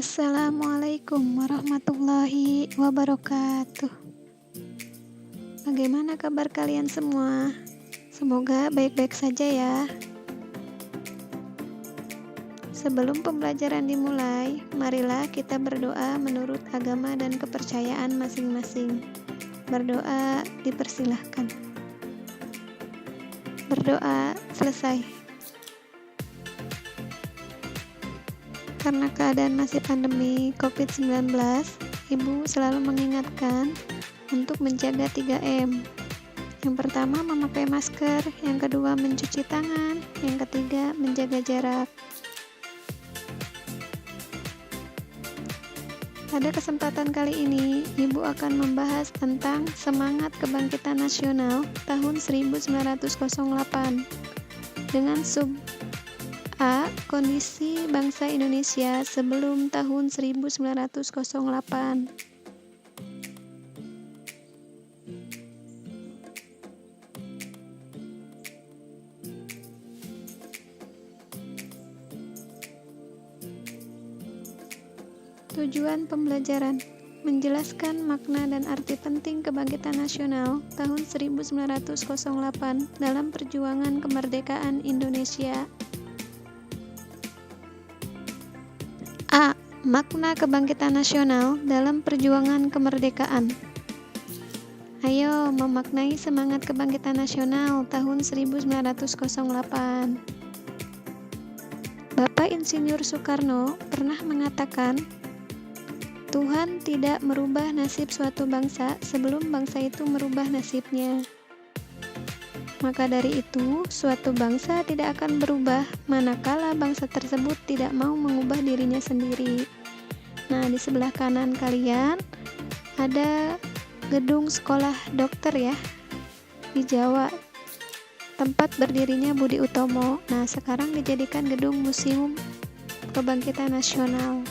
Assalamualaikum warahmatullahi wabarakatuh. Bagaimana kabar kalian semua? Semoga baik-baik saja ya. Sebelum pembelajaran dimulai, marilah kita berdoa menurut agama dan kepercayaan masing-masing. Berdoa dipersilahkan. Berdoa selesai. Karena keadaan masih pandemi COVID-19, Ibu selalu mengingatkan untuk menjaga 3M. Yang pertama, memakai masker. Yang kedua, mencuci tangan. Yang ketiga, menjaga jarak. Pada kesempatan kali ini, Ibu akan membahas tentang semangat kebangkitan nasional tahun 1908 dengan sub A. Kondisi bangsa Indonesia sebelum tahun 1908. Tujuan pembelajaran: menjelaskan makna dan arti penting kebangkitan nasional tahun 1908 dalam perjuangan kemerdekaan Indonesia. A. Makna kebangkitan nasional dalam perjuangan kemerdekaan. Ayo memaknai semangat kebangkitan nasional tahun 1908. Bapak Insinyur Soekarno pernah mengatakan, Tuhan tidak merubah nasib suatu bangsa sebelum bangsa itu merubah nasibnya. Maka dari itu, suatu bangsa tidak akan berubah manakala bangsa tersebut tidak mau mengubah dirinya sendiri. Nah, di sebelah kanan kalian ada gedung sekolah dokter ya, di Jawa, tempat berdirinya Budi Utomo. Nah, sekarang dijadikan gedung Museum Kebangkitan Nasional.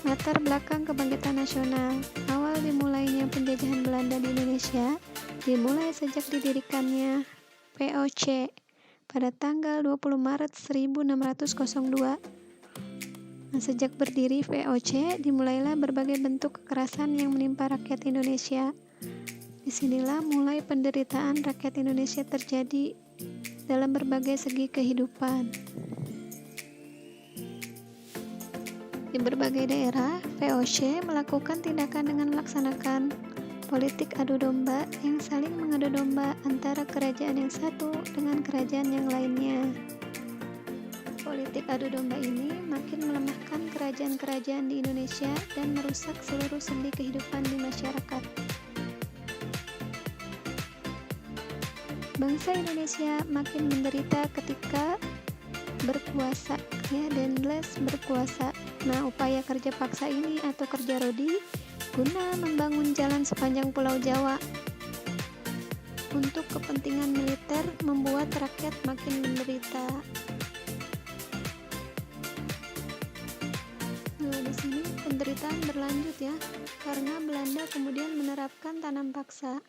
Latar belakang kebangkitan nasional. Awal dimulainya penjajahan Belanda di Indonesia dimulai sejak didirikannya VOC pada tanggal 20 Maret 1602. Nah, sejak berdiri VOC, dimulailah berbagai bentuk kekerasan yang menimpa rakyat Indonesia. Disinilah mulai penderitaan rakyat Indonesia terjadi dalam berbagai segi kehidupan. Di berbagai daerah, VOC melakukan tindakan dengan melaksanakan politik adu domba yang saling mengadu domba antara kerajaan yang satu dengan kerajaan yang lainnya. Politik adu domba ini makin melemahkan kerajaan-kerajaan di Indonesia dan merusak seluruh sendi kehidupan di masyarakat. Bangsa Indonesia makin menderita ketika berkuasa dan les berkuasa. Nah, upaya kerja paksa ini atau kerja rodi guna membangun jalan sepanjang Pulau Jawa untuk kepentingan militer membuat rakyat makin menderita. Nah, di sini penderitaan berlanjut ya, karena Belanda kemudian menerapkan tanam paksa.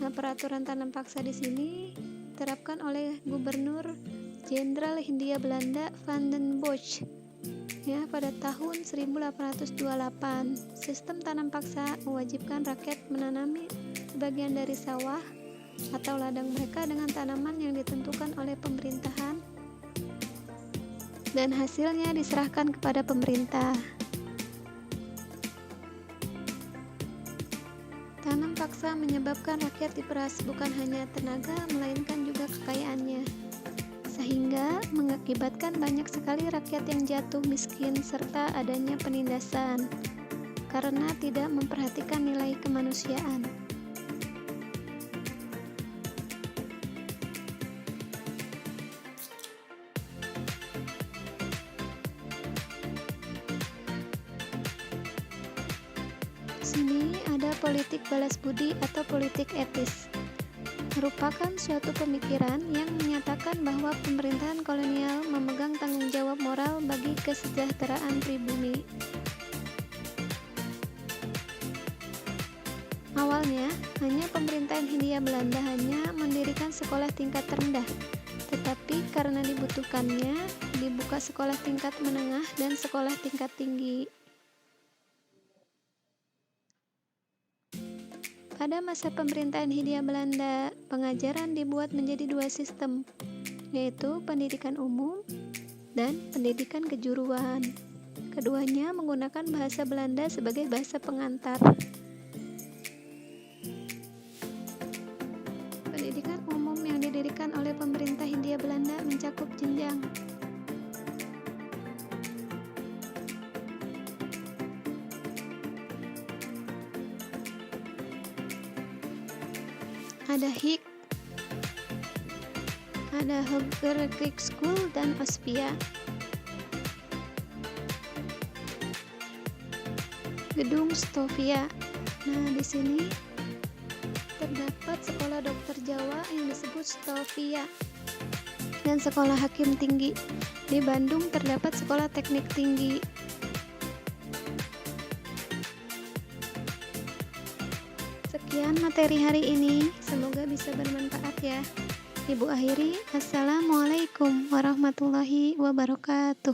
Nah, peraturan tanam paksa di sini diterapkan oleh Gubernur Jenderal Hindia Belanda Van den Bosch ya pada tahun 1828. Sistem tanam paksa mewajibkan rakyat menanami sebagian dari sawah atau ladang mereka dengan tanaman yang ditentukan oleh pemerintahan dan hasilnya diserahkan kepada pemerintah. Tanam paksa menyebabkan rakyat diperas bukan hanya tenaga melainkan juga kekayaannya, sehingga mengakibatkan banyak sekali rakyat yang jatuh miskin serta adanya penindasan karena tidak memperhatikan nilai kemanusiaan. Di sini ada politik balas budi atau politik etis. Merupakan suatu pemikiran yang menyatakan bahwa pemerintahan kolonial memegang tanggung jawab moral bagi kesejahteraan pribumi. Awalnya, hanya pemerintahan Hindia Belanda hanya mendirikan sekolah tingkat rendah, tetapi karena dibutuhkannya dibuka sekolah tingkat menengah dan sekolah tingkat tinggi. Pada masa pemerintahan Hindia Belanda, pengajaran dibuat menjadi dua sistem, yaitu pendidikan umum dan pendidikan kejuruan. Keduanya menggunakan bahasa Belanda sebagai bahasa pengantar. Pendidikan umum yang didirikan oleh pemerintah Hindia Belanda mencakup jenjang ada HIK, ada Hoger School dan Ospia. Gedung Stovia. Nah, di sini terdapat sekolah dokter Jawa yang disebut Stovia dan sekolah hakim tinggi. Di Bandung terdapat sekolah teknik tinggi. Sekian materi hari ini, semoga bisa bermanfaat ya. Ibu akhiri, Assalamualaikum warahmatullahi wabarakatuh.